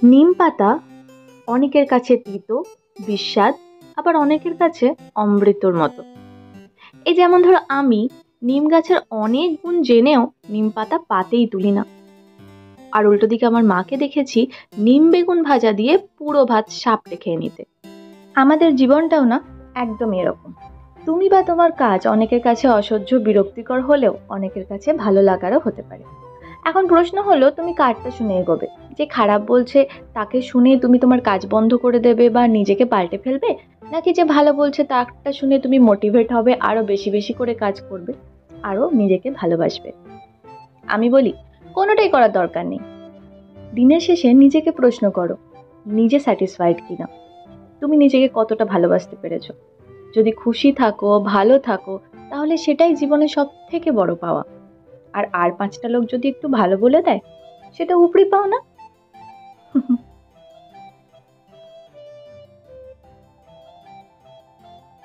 নিম পাতা অনেকের কাছে তিতো, বিস্বাদ, আবার অনেকের কাছে অমৃতর মতো। এই যেমন ধরো আমি নিম গাছের অনেক গুণ জেনেও নিম পাতা পাতেই তুলি না। আর উল্টো দিকে আমার মাকে দেখেছি নিম বেগুন ভাজা দিয়ে পুরো ভাত সাপটে খেয়ে নিতে। আমাদের জীবনটাও না একদম এরকম। তুমি বা তোমার কাজ অনেকের কাছে অসহ্য বিরক্তিকর হলেও অনেকের কাছে ভালো লাগারও হতে পারে। এখন প্রশ্ন হলো তুমি কারটা শুনে এগোবে? যে খারাপ বলছে তাকে শুনে তুমি তোমার কাজ বন্ধ করে দেবে বা নিজেকে পাল্টে ফেলবে, নাকি যে ভালো বলছে তারটা শুনে তুমি মোটিভেট হবে, আরো বেশি বেশি করে কাজ করবে, আরো নিজেকে ভালোবাসবে? আমি বলি কোনোটাই করার দরকার নেই। দিনের শেষে নিজেকে প্রশ্ন করো, নিজে স্যাটিসফাইড কিনা, তুমি নিজেকে কতটা ভালোবাসতে পেরেছো। যদি খুশি থাকো, ভালো থাকো, তাহলে সেটাই জীবনে সব থেকে বড় পাওয়া। আর আর পাঁচটা লোক যদি একটু ভালো বলে দেয়, সেটা উপরি পাও না?